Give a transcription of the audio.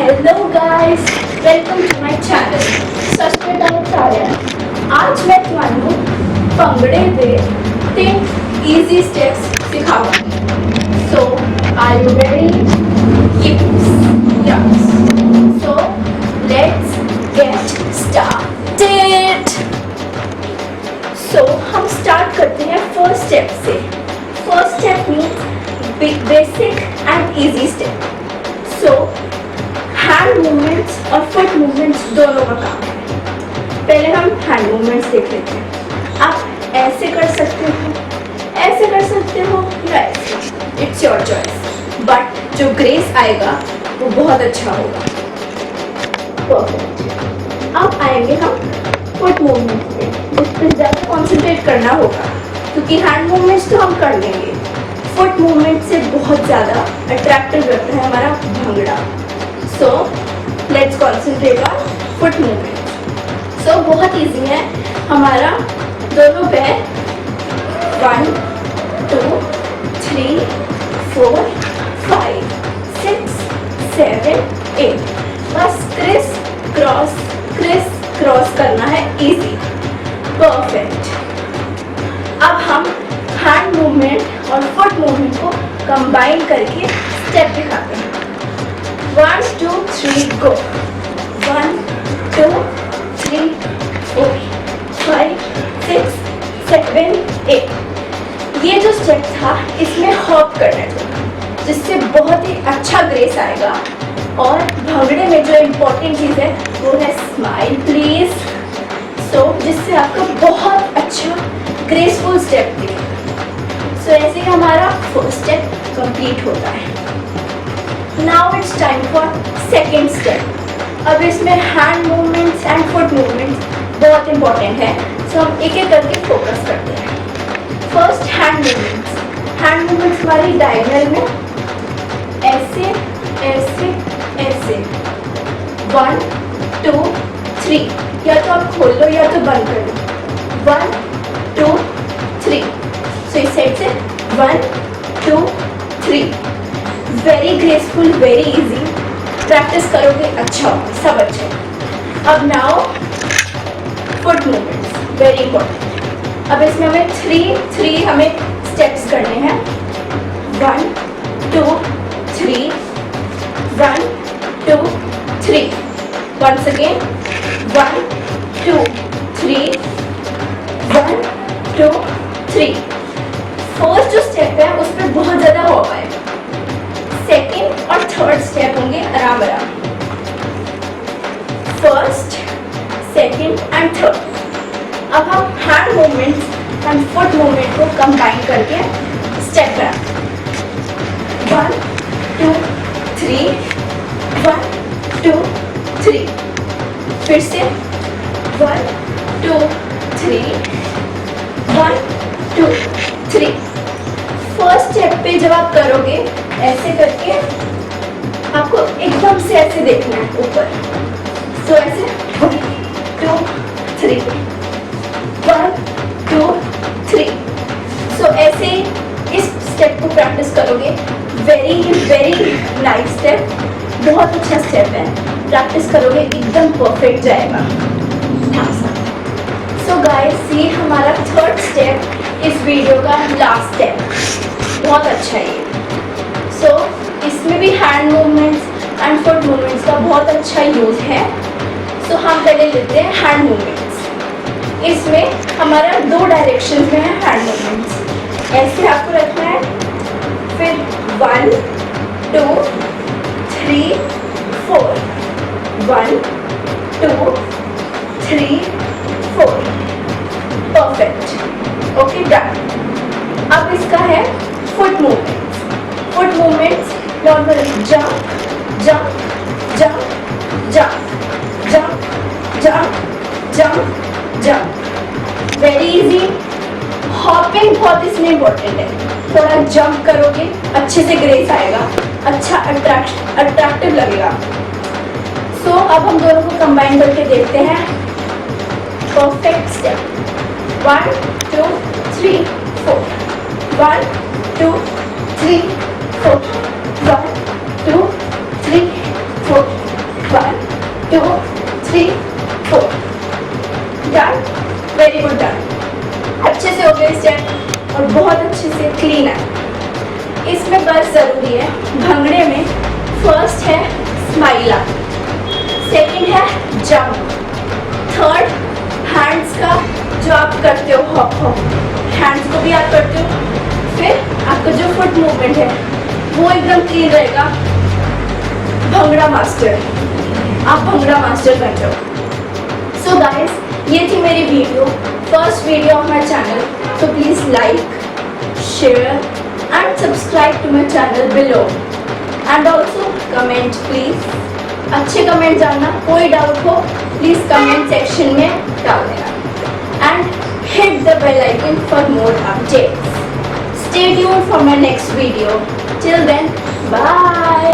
Hello guys, welcome to my channel Sasmitacharya. आज मैं ਤੁਹਾਨੂੰ ਭੰਗੜੇ ਦੇ 3 easy steps ਸਿਖਾਵਾਂਗੀ। So, are you ready? Yes. So, let's get started. So, हम स्टार्ट करते हैं फर्स्ट स्टेप से। First step means basic and easy step. So hand movements और फुट मूवमेंट्स दोनों का काम है। पहले हम हैंड मूवमेंट्स देख लेते हैं। आप ऐसे कर सकते हो, ऐसे कर सकते हो या ऐसे, इट्स योर चॉइस, बट जो ग्रेस आएगा वो बहुत अच्छा होगा। परफेक्ट। अब आएंगे हम फुट मूवमेंट्स पे, जिस पर ज़्यादा कॉन्सेंट्रेट करना होगा, क्योंकि हैंड मूवमेंट्स तो हम कर लेंगे, फुट मूवमेंट से बहुत ज़्यादा अट्रैक्टिव लगता है हमारा bhangra. So let's concentrate on foot movement. So बहुत ईजी है हमारा दोनों पैर 1 2 3 4 5 6 7 8 बस क्रिस क्रॉस करना है, इजी, परफेक्ट। अब हम हैंड मूवमेंट और फुट मूवमेंट को कंबाइन करके स्टेप दिखाते हैं। 1 2 3 गो। 1 2 3 4 5 6 7 8। ये जो स्टेप था इसमें हॉप करना है, जिससे बहुत ही अच्छा ग्रेस आएगा। और भंगड़े में जो इम्पोर्टेंट चीज़ है वो है स्माइल प्लीज। सो जिससे आपका बहुत अच्छा ग्रेसफुल स्टेप दिखेगा। सो ऐसे ही हमारा फर्स्ट स्टेप कंप्लीट होता है। Now it's time for second step. अब इसमें hand movements and foot movements बहुत इंपॉर्टेंट है। सो हम एक एक करके फोकस करते हैं। First hand movements. Hand movements हमारी डायगोनल में ऐसे ऐसे ऐसे 1 2 3, या तो आप खोल लो या तो बंद कर लो। 1 2 3। सो इस साइड से 1 2 3। Very graceful, very easy. Practice करोगे अच्छा होगा, सब अच्छा। अब now foot movements, very important. अब इसमें हमें 3 हमें स्टेप्स करने हैं। 1 2 3 1 2 3। Once again 1 2 3 1 2 3। फर्स्ट जो स्टेप है उस पर बहुत ज़्यादा हॉप है। सेकेंड और थर्ड स्टेप होंगे आराम आराम। First second and third. अब हम hand movements and foot movement को कंबाइन करके स्टेप कराएं। 1 2 3 1 2 3। फिर से 1 2 3 1 2 3। फर्स्ट स्टेप पे जब आप करोगे ऐसे करके आपको एकदम से ऐसे देखना है ऊपर। सो ऐसे 1 2 3 1 2 3। सो ऐसे इस स्टेप को प्रैक्टिस करोगे। वेरी वेरी नाइस स्टेप, बहुत अच्छा स्टेप है। प्रैक्टिस करोगे एकदम परफेक्ट जाएगा। सो गाइस, ये हमारा थर्ड स्टेप इस वीडियो का लास्ट स्टेप। बहुत अच्छा है ये। सो इसमें भी hand movements and foot movements का बहुत अच्छा यूज़ है। सो हम पहले लेते हैं हैंड मूवमेंट्स। इसमें हमारा 2 डायरेक्शन में है हैंड मूवमेंट्स। ऐसे आपको रखना है, फिर 1 2 3 4 1 2 3 4। Perfect, okay, done. अब इसका है foot movements. Foot movements normal jump jump jump jump jump jump jump jump. Very easy. Hopping बहुत इसमें इम्पोर्टेंट है। थोड़ा जंप करोगे अच्छे से ग्रेस आएगा, अच्छा अट्रैक्टिव लगेगा। सो अब हम दोनों को कंबाइन करके देखते हैं। Perfect step. 1 2 3 4 1 2 3 4 1 2 3 4 2 3 4 done, very good done. अच्छे से हो गए स्टेप और बहुत अच्छे से क्लीन है। इसमें बस ज़रूरी है, भंगड़े में फर्स्ट है स्माइल अप, सेकंड है जंप, थर्ड हैंड्स का जो आप करते हो हॉप हॉप, हैंड्स को भी आप करते हो, फिर आपका जो फुट मूवमेंट है वो एकदम क्लीन रहेगा। भंगड़ा मास्टर, आप भंगड़ा मास्टर बन जाओ। सो गाइस, ये थी मेरी video, first video of my channel. So please like, share and subscribe to my channel below and also comment please. अच्छे कमेंट डालना, कोई डाउट हो प्लीज़ कमेंट सेक्शन में डाल देना and hit the bell icon for more updates. Stay tuned for my next video. Till then, bye.